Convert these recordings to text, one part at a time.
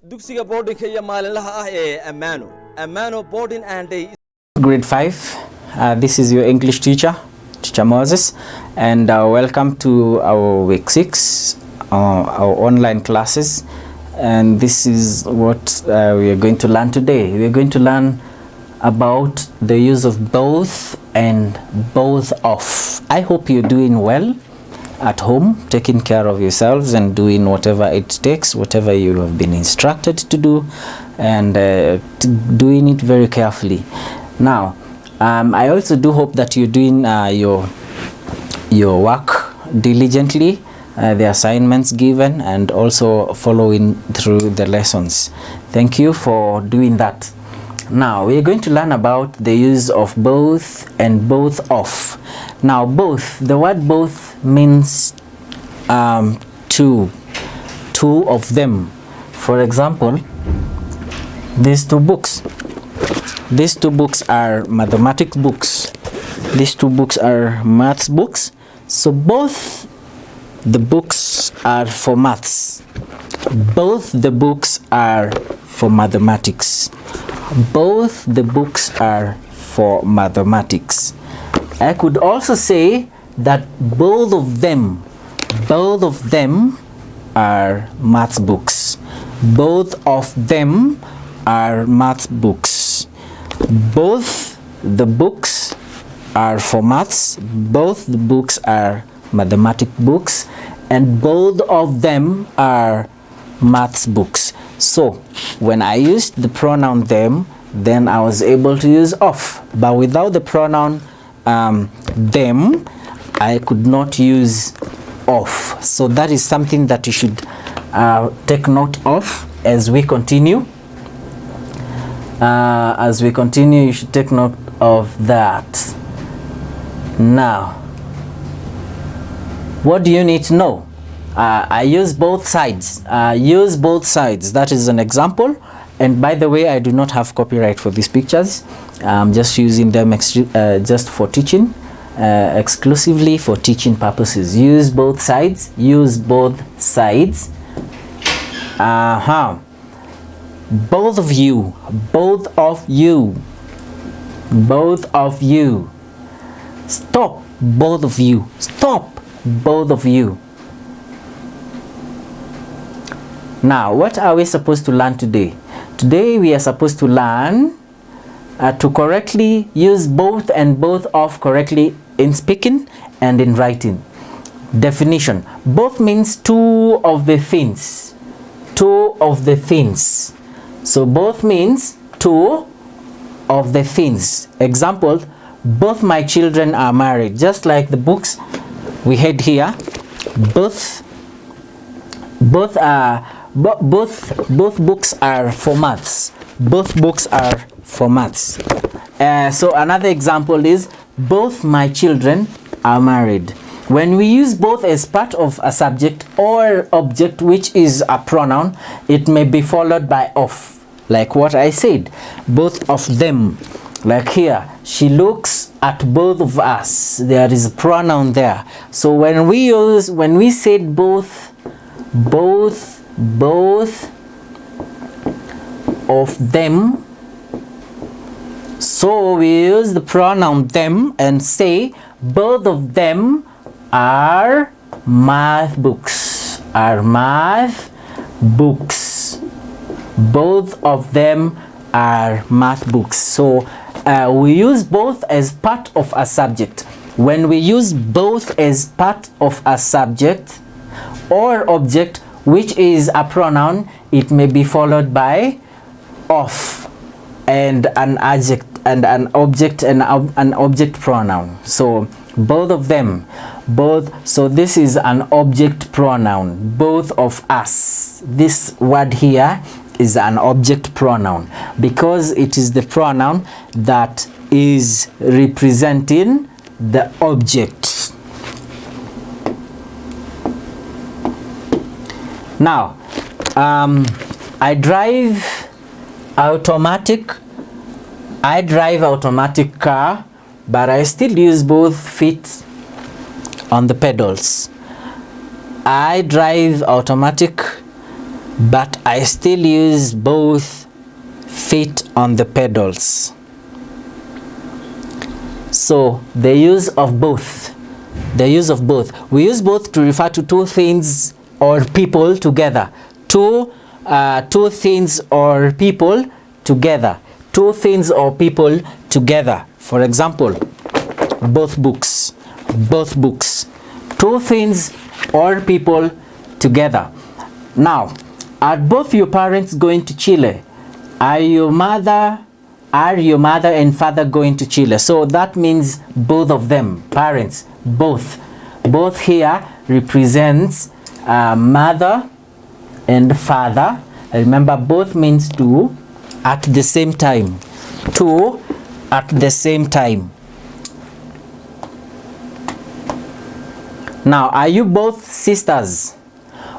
dugsiga boardingka iyo maalinlaha ah ee Amano boarding and day. Grade 5, this is your English teacher Moses, and welcome to our week 6, our online classes. And this is what we are going to learn today. We are going to learn about the use of both and both of. I hope you're doing well at home, taking care of yourselves and doing whatever it takes, whatever you have been instructed to do, and doing it very carefully. Now, I also do hope that you're doing your work diligently, the assignments given, and also following through the lessons. Thank you for doing that. Now we're going to learn about the use of both and both of. Now both, the word both means two of them. For example, these two books are mathematics books, these two books are maths books, so both the books are for maths, both the books are for mathematics, both the books are for mathematics. I could also say that both of them are maths books, both of them are maths books, both the books are for maths, both the books are mathematics books, and both of them are maths books. So when I used the pronoun them, then I was able to use of, but without the pronoun them, I could not use of. So that is something that you should take note of as we continue. You should take note of that. Now, what do you need to know? I use both sides. Use both sides. That is an example. And by the way, I do not have copyright for these pictures. I'm just using them just for teaching, exclusively for teaching purposes. Use both sides. Use both sides. Both of you. Both of you. Both of you. Stop. Both of you. Stop. Both of you. Now, what are we supposed to learn today? Today we are supposed to learn to correctly use both and both of correctly in speaking and in writing. Definition. Both means two of the things. Two of the things. So both means two of the things. Example, both my children are married. Just like the books we had here, both books are for maths. Both books are for maths. So another example is both my children are married. When we use both as part of a subject or object which is a pronoun, it may be followed by of, like what I said, both of them. Like here, she looks at both of us. There is a pronoun there. So when we said both of them, so we use the pronoun them and say both of them are math books. Are math books. Both of them are math books. So we use both as part of a subject. When we use both as part of a subject or object which is a pronoun, it may be followed by of and an adjective and an object and an object pronoun. So both of them, both, so this is an object pronoun, both of us. This word here is an object pronoun because it is the pronoun that is representing the object. Now, I drive automatic car, but I still use both feet on the pedals. I drive automatic but I still use both feet on the pedals. So the use of both. We use both to refer to two things or people together. Two things or people together. Two things or people together. For example, both books. Two things or people together. Now, are both your parents going to Chile? Are your mother and father going to Chile? So that means both of them, parents, both. Both here represents mother and father. Remember, both means two at the same time. Two at the same time. Now, are you both sisters?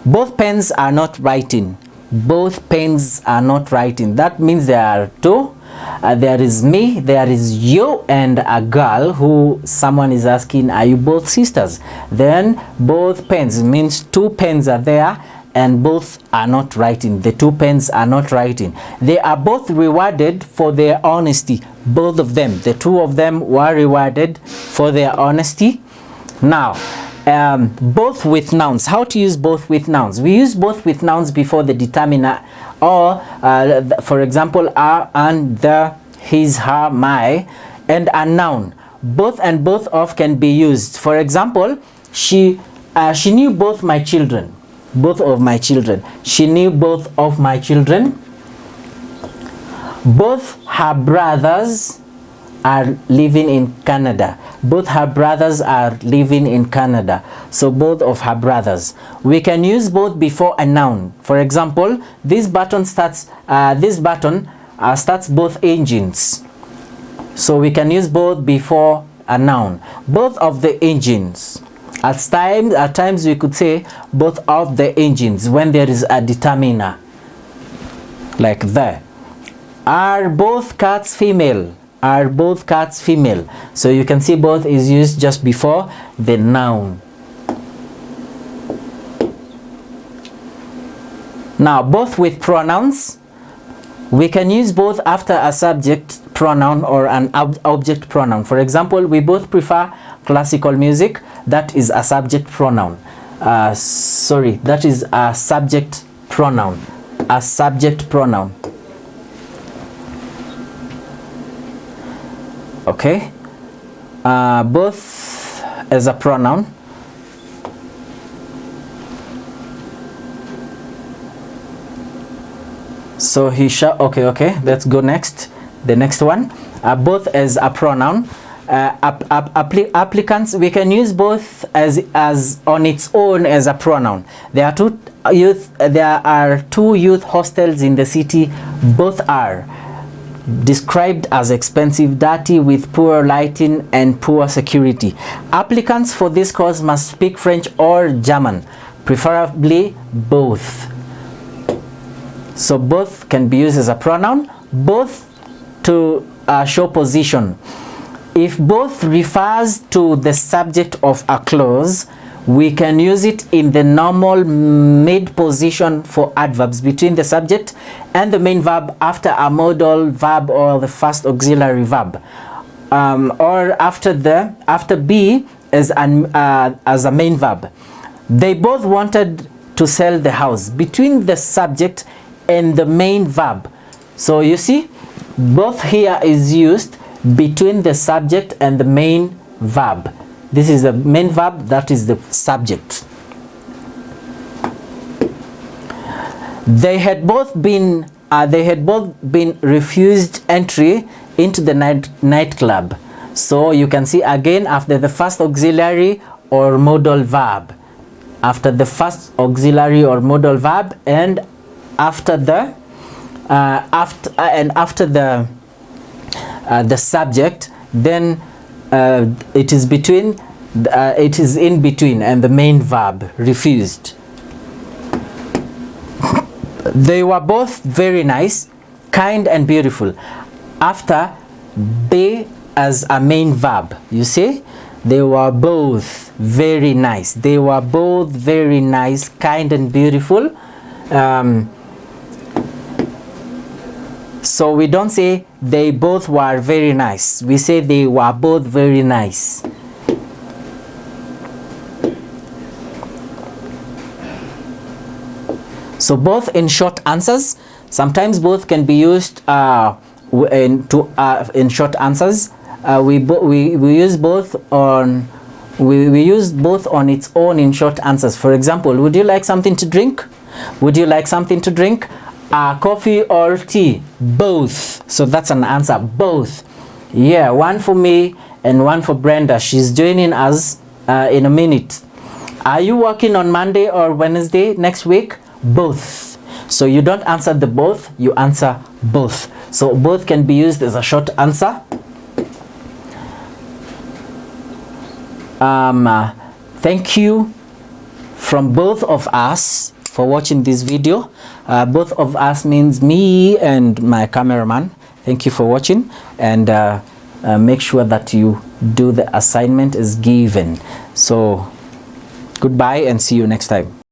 Both pens are not writing. Both pens are not writing. That means there are two. There is me, there is you, and a girl who someone is asking, are you both sisters? Then both pens means two pens are there and both are not writing. The two pens are not writing. They are both rewarded for their honesty. Both of them, the two of them were rewarded for their honesty. Now, both with nouns. How to use both with nouns? We use both with nouns before the determiner, or for example, are and the, his, her, my, and a noun. Both and both of can be used. For example, she knew both my children. Both of my children. She knew both of my children. Both her brothers are living in Canada. Both her brothers are living in Canada. So both of her brothers. We can use both before a noun. For example, this button starts both engines. So we can use both before a noun. Both of the engines. At times we could say both of the engines when there is a determiner. Like there. Are both cats female? Are both cats female? So you can see both is used just before the noun. Now, both with pronouns. We can use both after a subject pronoun or an object pronoun. For example, we both prefer classical music. That is a subject pronoun. That is a subject pronoun. A subject pronoun. Okay, both as a pronoun. So he shall. Okay, let's go next. The next one, both as a pronoun. Applicants, we can use both as on its own as a pronoun. There are two youth hostels in the city. Both are described as expensive, dirty, with poor lighting and poor security. Applicants for this course must speak French or German, preferably both. So both can be used as a pronoun, both to show position. If both refers to the subject of a clause, we can use it in the normal mid position for adverbs between the subject and the main verb after a modal verb or the first auxiliary verb, or after be as a main verb. They both wanted to sell the house, between the subject and the main verb. So you see, both here is used between the subject and the main verb. This is the main verb, that is the subject. They had both been refused entry into the nightclub. So you can see again after the first auxiliary or modal verb. After the first auxiliary or modal verb, and after the the subject, then it is in between and the main verb, refused. They were both very nice, kind and beautiful. After be as a main verb, you see, they were both very nice. They were both very nice, kind and beautiful. So we don't say they both were very nice. We say they were both very nice. So both in short answers. Sometimes both can be used in short answers. We use both on we use both on its own in short answers. For example, would you like something to drink? Would you like something to drink? Coffee or tea? Both. So that's an answer. Both. Yeah, one for me and one for Brenda. She's joining us in a minute. Are you working on Monday or Wednesday next week? Both. So you don't answer the both, you answer both. So both can be used as a short answer. Thank you from both of us for watching this video. Both of us means me and my cameraman. Thank you for watching, and make sure that you do the assignment as given. So goodbye and see you next time.